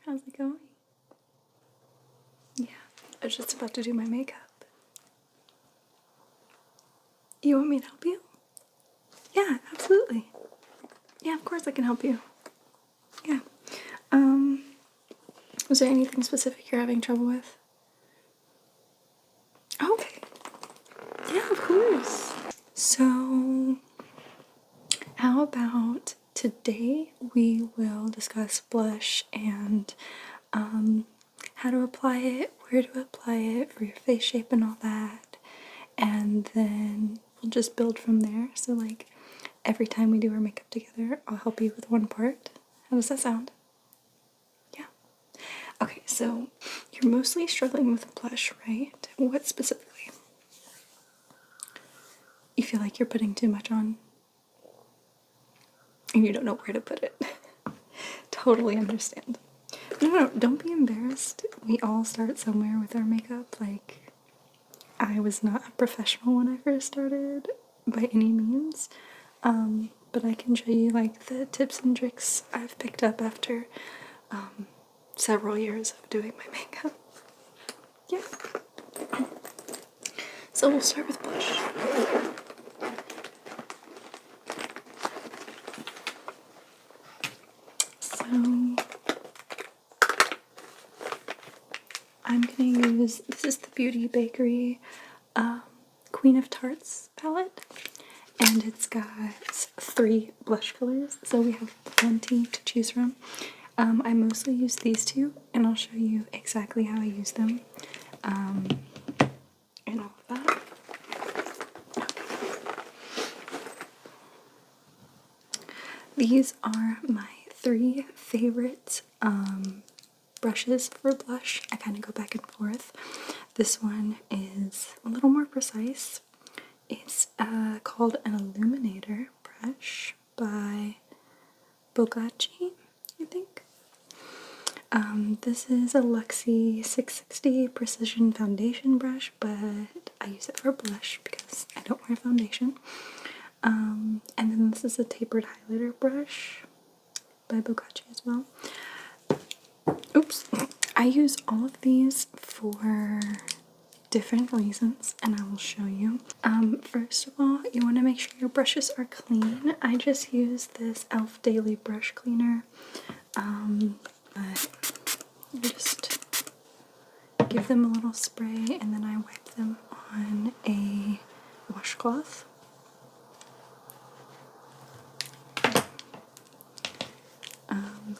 How's it going? Yeah, I was just about to do my makeup. You want me to help you? Yeah, absolutely. Yeah, of course I can help you. Yeah. Was there anything specific you're having trouble with? Okay. Yeah, of course. So, how about today we will discuss blush and how to apply it, where to apply it for your face shape and all that. And then we'll just build from there. So like every time we do our makeup together, I'll help you with one part. How does that sound? Yeah. Okay, so you're mostly struggling with blush, right? What specifically? You feel like you're putting too much on and you don't know where to put it. Totally understand. No, don't be embarrassed. We all start somewhere with our makeup. Like, I was not a professional when I first started by any means. But I can show you like the tips and tricks I've picked up after several years of doing my makeup. Yeah. So we'll start with blush. So I'm gonna use, this is the Beauty Bakery Queen of Tarts palette. And it's got 3 blush colors, so we have plenty to choose from. I mostly use these 2, and I'll show you exactly how I use them and all of that. These are my 3 favorite brushes for blush. I kind of go back and forth. This one is a little more precise. It's called an Illuminator brush by Bogacci, I think. This is a Luxie 660 Precision Foundation brush, but I use it for blush because I don't wear foundation. And then this is a tapered highlighter brush by Bogacci as well. Oops. I use all of these for different reasons, and I will show you. First of all, you want to make sure your brushes are clean. I just use this e.l.f. Daily Brush Cleaner. But you just give them a little spray and then I wipe them on a washcloth.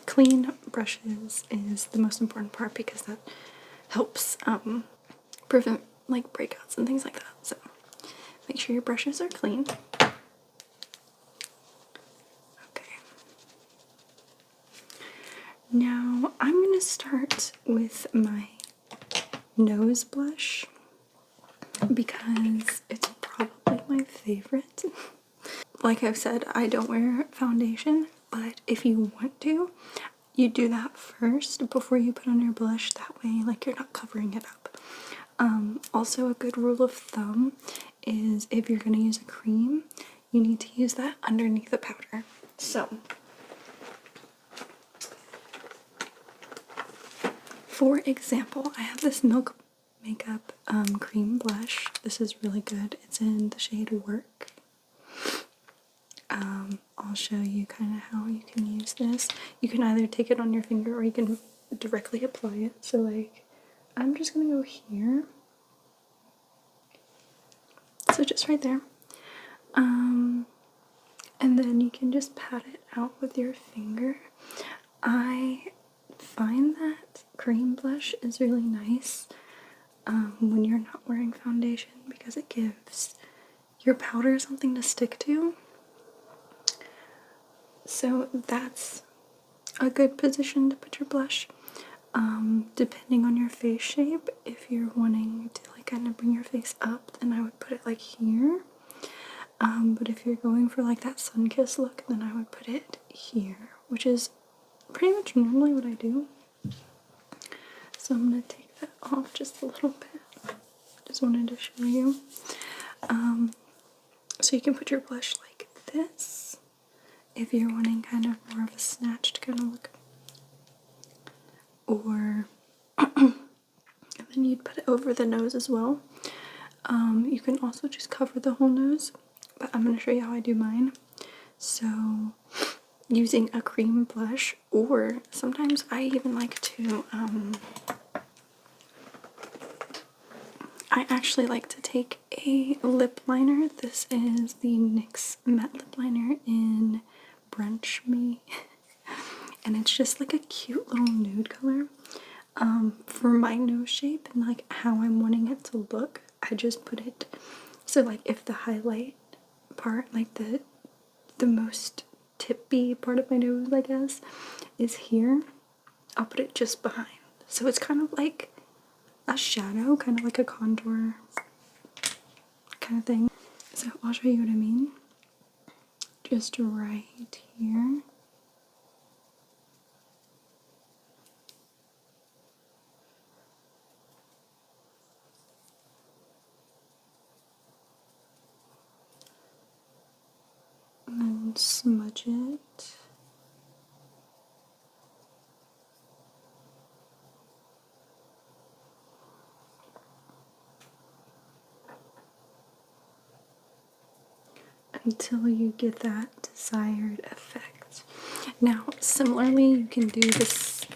Clean brushes is the most important part because that helps prevent like breakouts and things like that. So make sure your brushes are clean. Okay. Now I'm going to start with my nose blush because it's probably my favorite. Like I've said, I don't wear foundation, but if you want to, you do that first before you put on your blush. That way, like, you're not covering it up. Also, a good rule of thumb is if you're going to use a cream, you need to use that underneath the powder. So, for example, I have this Milk Makeup cream blush. This is really good. It's in the shade Work. I'll show you kind of how you can use this. You can either take it on your finger or you can directly apply it. So like, I'm just gonna go here. So just right there. And then you can just pat it out with your finger. I find that cream blush is really nice when you're not wearing foundation because it gives your powder something to stick to. So that's a good position to put your blush. Depending on your face shape, if you're wanting to like kind of bring your face up, then I would put it like here. But if you're going for like that sun-kissed look, then I would put it here, which is pretty much normally what I do. So I'm gonna take that off just a little bit. Just wanted to show you. So you can put your blush like this if you're wanting kind of more of a snatched kind of look. or and then you'd put it over the nose as well. You can also just cover the whole nose, but I'm going to show you how I do mine. So using a cream blush, or sometimes I even like to I actually like to take a lip liner. This is the NYX matte lip liner in Brunch Me. And it's just like a cute little nude color. For my nose shape and like how I'm wanting it to look, I just put it, so like if the highlight part, like the most tippy part of my nose, I guess, is here, I'll put it just behind. So it's kind of like a shadow, kind of like a contour kind of thing. So I'll show you what I mean. Just right here. And then smudge it. Until you get that desired effect. Now, similarly, you can do this.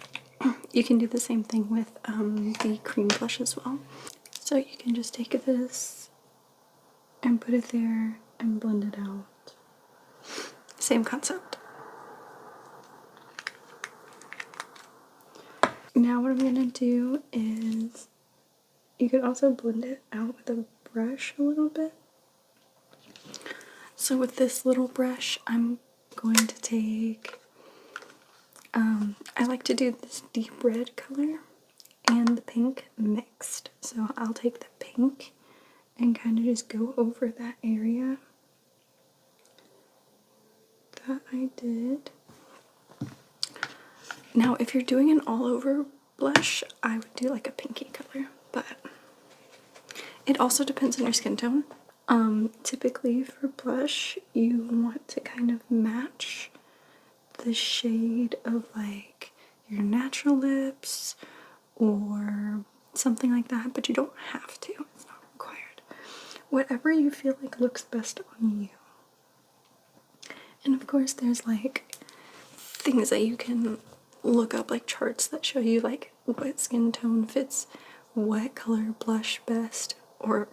You can do the same thing with the cream blush as well. So you can just take this and put it there and blend it out. Same concept. Now what I'm gonna do is, you could also blend it out with a brush a little bit. So with this little brush, I'm going to take, I like to do this deep red color and the pink mixed. So I'll take the pink and kind of just go over that area that I did. Now if you're doing an all over blush, I would do like a pinky color, but it also depends on your skin tone. Typically for blush, you want to kind of match the shade of like your natural lips or something like that, but you don't have to. It's not required. Whatever you feel like looks best on you. And of course there's like things that you can look up, like charts that show you like what skin tone fits what color blush best, or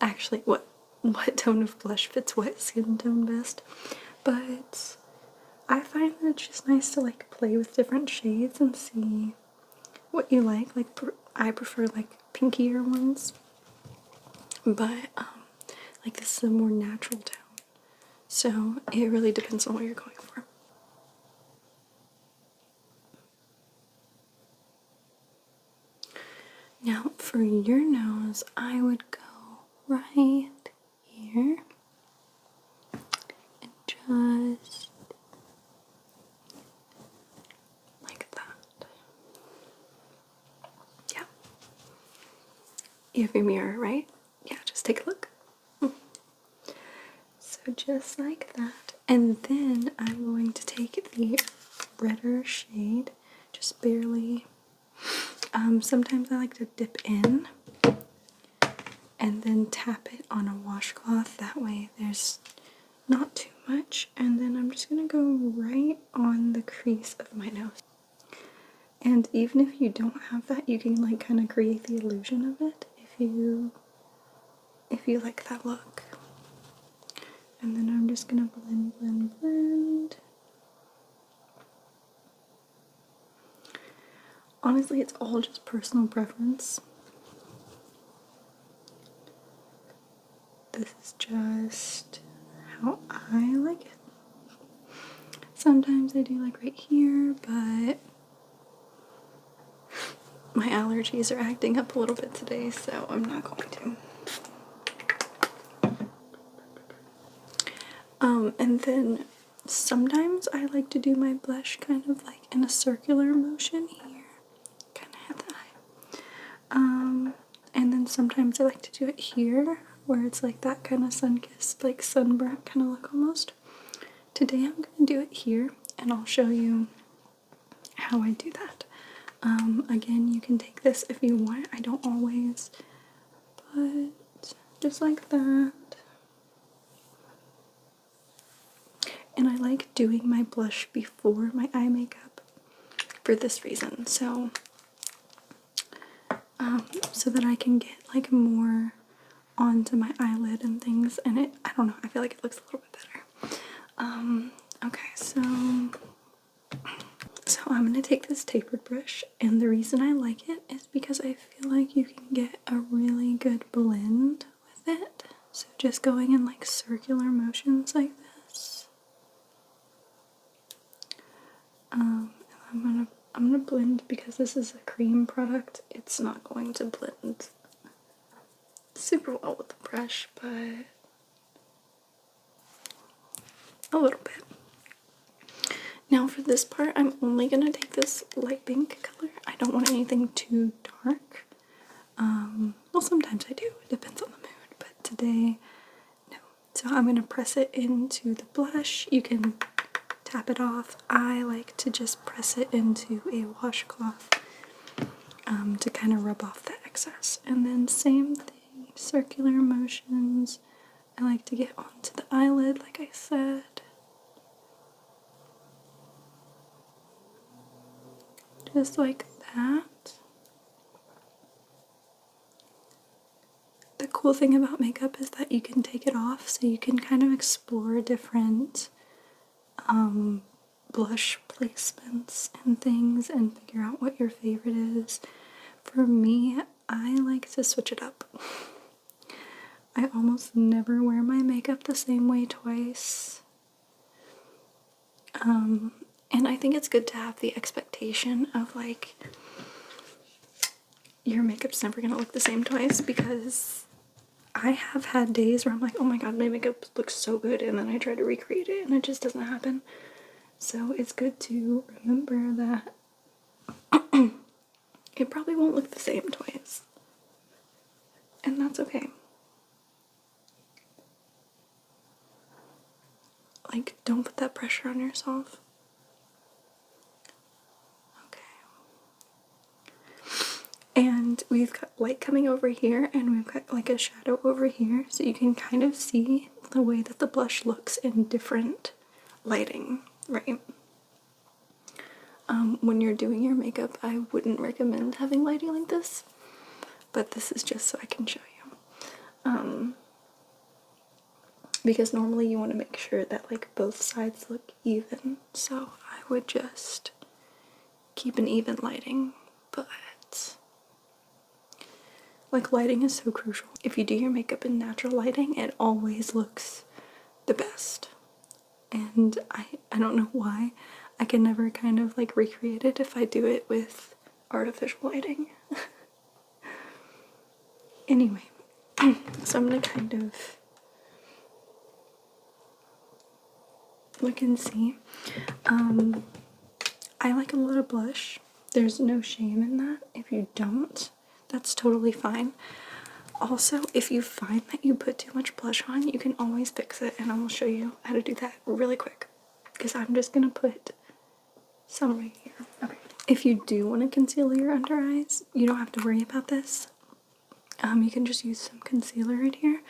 actually what tone of blush fits what skin tone best. But I find that it's just nice to like play with different shades and see what you like. Like I prefer like pinkier ones, but like this is a more natural tone. So it really depends on what you're going for. Now for your nose, I would go right here and just like that. Yeah. You have your mirror, right? Yeah, just take a look. So just like that. And then I'm going to take the redder shade, just barely. Sometimes I like to dip in and then tap it on a washcloth. That way there's not too much. And then I'm just going to go right on the crease of my nose. And even if you don't have that, you can like kind of create the illusion of it if you like that look. And then I'm just going to blend, blend, blend. Honestly, it's all just personal preference. This is just how I like it. Sometimes I do like right here, but my allergies are acting up a little bit today, so I'm not going to. And then sometimes I like to do my blush kind of like in a circular motion here. Kind of have that eye. And then sometimes I like to do it here, where it's like that kind of sun-kissed, like sunburnt kind of look almost. Today I'm going to do it here, and I'll show you how I do that. Again, you can take this if you want. I don't always, but just like that. And I like doing my blush before my eye makeup for this reason. So that I can get like more onto my eyelid and things, and I don't know, I feel like it looks a little bit better. Okay, so I'm gonna take this tapered brush, and the reason I like it is because I feel like you can get a really good blend with it. So just going in like circular motions like this. And I'm gonna blend, because this is a cream product, it's not going to blend super well with the brush, but a little bit. Now for this part, I'm only gonna take this light pink color. I don't want anything too dark. Well, sometimes I do, it depends on the mood, but today, no. So I'm gonna press it into the blush. You can tap it off. I like to just press it into a washcloth to kind of rub off the excess. And then same thing, circular motions. I like to get onto the eyelid, like I said. Just like that. The cool thing about makeup is that you can take it off, so you can kind of explore different blush placements and things and figure out what your favorite is. For me, I like to switch it up. I almost never wear my makeup the same way twice. And I think it's good to have the expectation of like your makeup's never gonna look the same twice, because I have had days where I'm like, oh my god, my makeup looks so good, and then I try to recreate it and it just doesn't happen. So it's good to remember that it probably won't look the same twice. And that's okay. Like, don't put that pressure on yourself. And we've got light coming over here, and we've got like a shadow over here, so you can kind of see the way that the blush looks in different lighting, right? When you're doing your makeup, I wouldn't recommend having lighting like this, but this is just so I can show you. Because normally you want to make sure that like both sides look even, so I would just keep an even lighting, but like lighting is so crucial. If you do your makeup in natural lighting, it always looks the best. And I don't know why. I can never kind of like recreate it if I do it with artificial lighting. Anyway, so I'm gonna kind of look and see. I like a lot of blush. There's no shame in that. If you don't, that's totally fine. Also, if you find that you put too much blush on, you can always fix it, and I will show you how to do that really quick, because I'm just gonna put some right here. Okay. If you do want to conceal your under eyes, you don't have to worry about this. You can just use some concealer right here.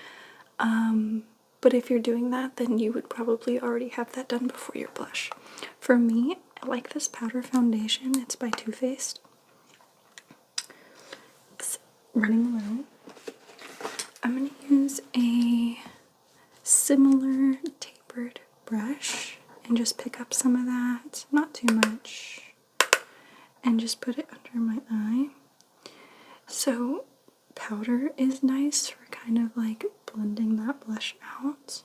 But if you're doing that, then you would probably already have that done before your blush. For me, I like this powder foundation. It's by Too Faced. It's running low. I'm going to use a similar tapered brush and just pick up some of that, not too much, and just put it under my eye. So powder is nice for kind of like blending that blush out.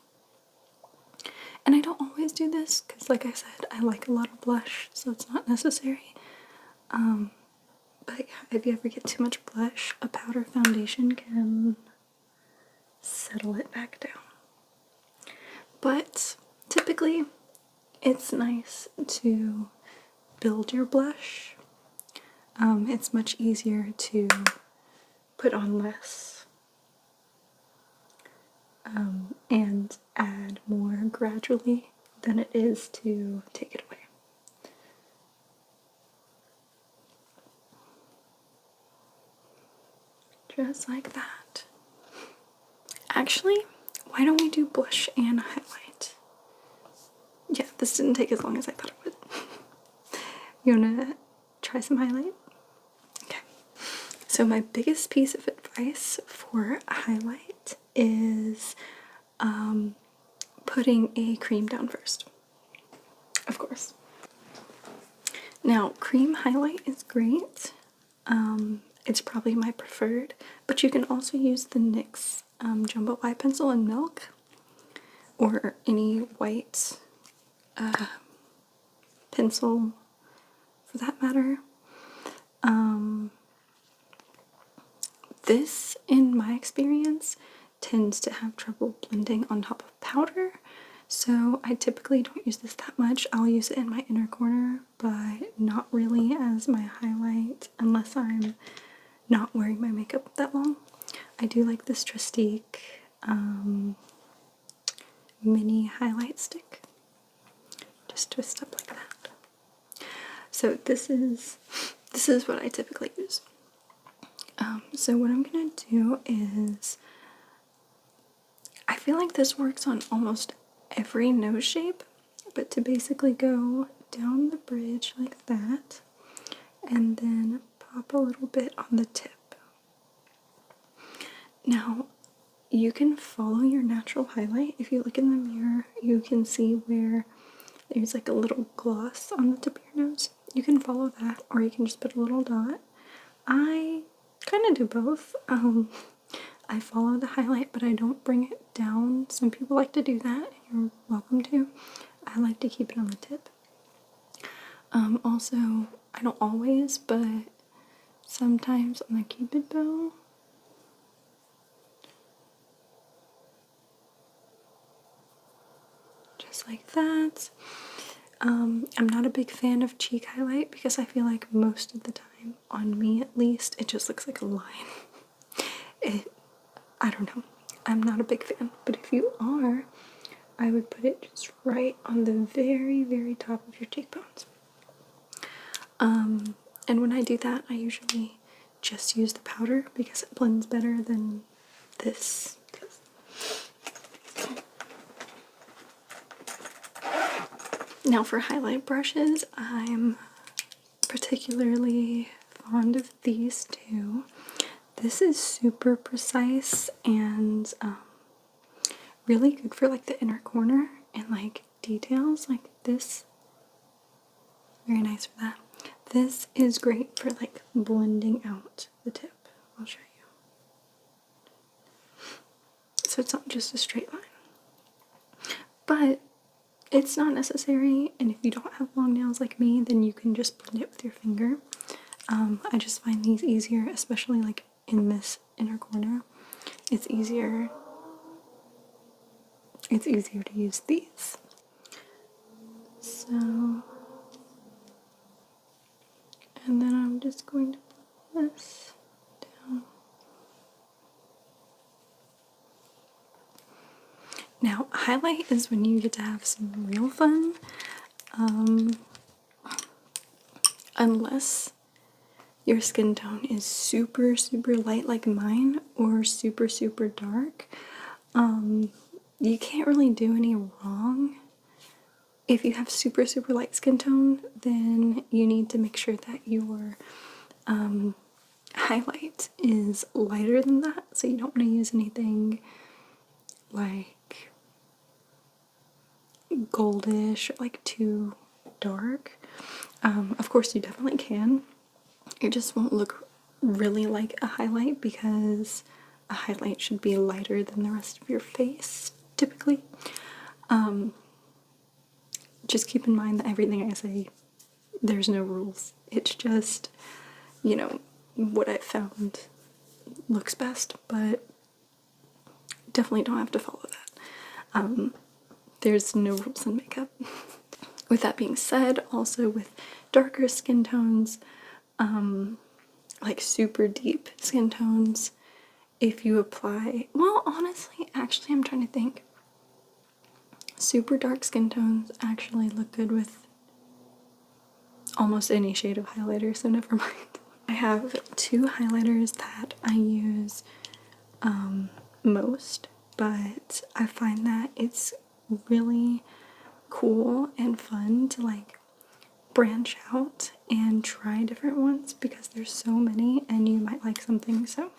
And I don't always do this because, like I said, I like a lot of blush, so it's not necessary. But yeah, if you ever get too much blush, a powder foundation can settle it back down. But typically, it's nice to build your blush. It's much easier to put on less and add more gradually than it is to take it away. Just like that. Actually, why don't we do blush and highlight? Yeah, this didn't take as long as I thought it would. You wanna try some highlight? Okay. So my biggest piece of advice for highlight is putting a cream down first. Of course. Now, cream highlight is great. It's probably my preferred, but you can also use the NYX Jumbo Eye Pencil in Milk, or any white pencil for that matter. This, in my experience, tends to have trouble blending on top of powder, so I typically don't use this that much. I'll use it in my inner corner, but not really as my highlight unless I'm not wearing my makeup that long. I do like this Trestique mini highlight stick. Just twist up like that. So this is what I typically use. So what I'm gonna do is, I feel like this works on almost every nose shape, but to basically go down the bridge like that, and then pop a little bit on the tip. Now, you can follow your natural highlight. If you look in the mirror, you can see where there's like a little gloss on the tip of your nose. You can follow that, or you can just put a little dot. I kind of do both. I follow the highlight, but I don't bring it down. Some people like to do that, and you're welcome to. I like to keep it on the tip. Also, I don't always, but sometimes on the cupid bow. Just like that. I'm not a big fan of cheek highlight because I feel like most of the time, on me at least, it just looks like a line. I don't know. I'm not a big fan, but if you are, I would put it just right on the very, very top of your cheekbones. And when I do that, I usually just use the powder because it blends better than this. Now for highlight brushes, I'm particularly fond of these two. This is super precise and really good for like the inner corner and like details like this. Very nice for that. This is great for like blending out the tip. I'll show you. So it's not just a straight line. But it's not necessary, and if you don't have long nails like me, then you can just blend it with your finger. I just find these easier, especially like in this inner corner. It's easier to use these. So, and then I'm just going to put this down. Now, highlight is when you get to have some real fun. Unless your skin tone is super, super light like mine or super, super dark, you can't really do any wrong. If you have super, super light skin tone, then you need to make sure that your highlight is lighter than that. So you don't want to use anything like goldish or like too dark. Of course you definitely can. It just won't look really like a highlight because a highlight should be lighter than the rest of your face typically. Just keep in mind that everything I say, there's no rules. It's just, you know, what I've found looks best, but definitely don't have to follow that. There's no rules in makeup. With that being said, also with darker skin tones, like super deep skin tones, if you apply, well, honestly, actually, I'm trying to think. Super dark skin tones actually look good with almost any shade of highlighter, so never mind. I have two highlighters that I use most, but I find that it's really cool and fun to like branch out and try different ones because there's so many and you might like something. So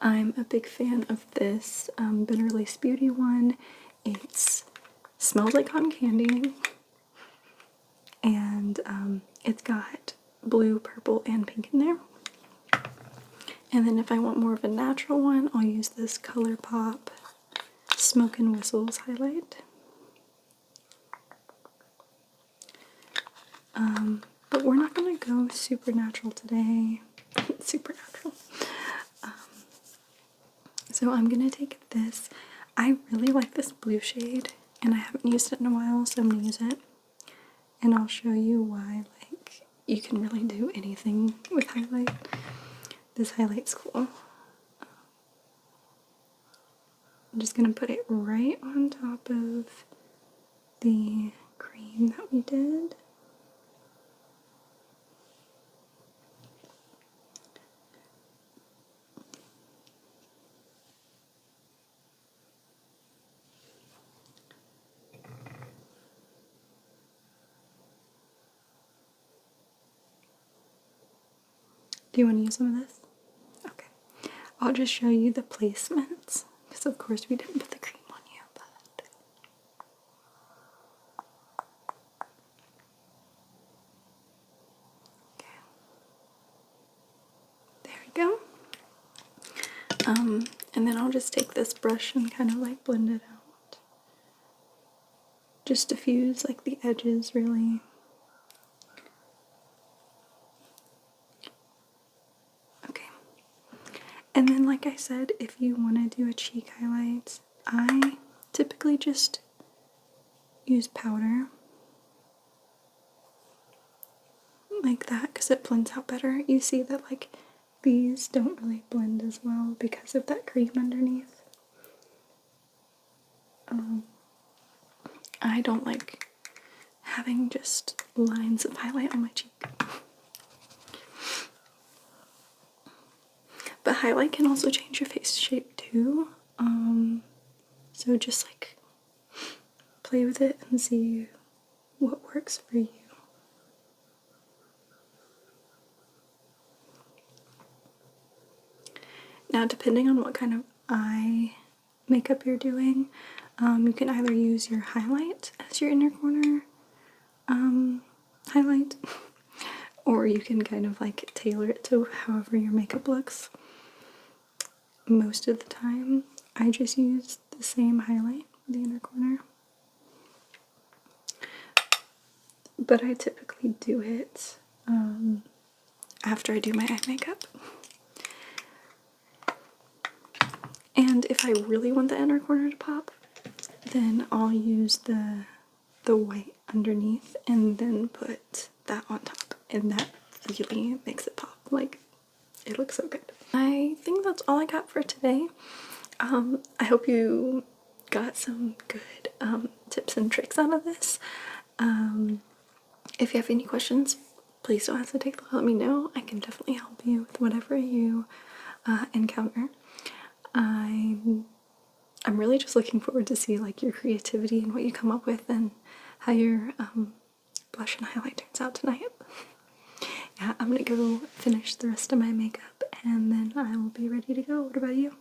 I'm a big fan of this Bitter Lace Beauty one. It smells like cotton candy, and it's got blue, purple, and pink in there. And then if I want more of a natural one, I'll use this ColourPop Smoke and Whistles highlight. But we're not going to go super natural today. Super natural. So I'm going to take this. I really like this blue shade, and I haven't used it in a while, so I'm going to use it. And I'll show you why, like, you can really do anything with highlight. This highlight's cool. I'm just going to put it right on top of the cream that we did. Do you want to use some of this? Okay. I'll just show you the placements, because of course we didn't put the cream on you, but... Okay. There we go. And then I'll just take this brush and kind of like blend it out. Just diffuse like the edges really. Okay. And then like I said, if you want to do a cheek highlight, I typically just use powder. Like that, because it blends out better. You see that like these don't really blend as well because of that cream underneath. I don't like having just lines of highlight on my cheek. But highlight can also change your face shape too. So just like play with it and see what works for you. Now, depending on what kind of eye makeup you're doing, you can either use your highlight as your inner corner highlight, or you can kind of like tailor it to however your makeup looks. Most of the time, I just use the same highlight in the inner corner. But I typically do it after I do my eye makeup. And if I really want the inner corner to pop, then I'll use the white underneath and then put that on top. And that really makes it pop. Like, it looks so good. I think that's all I got for today. I hope you got some good tips and tricks out of this. If you have any questions, please don't hesitate to let me know. I can definitely help you with whatever you encounter. I'm really just looking forward to see like your creativity and what you come up with and how your blush and highlight turns out tonight. Yeah, I'm gonna go finish the rest of my makeup and then I will be ready to go. What about you?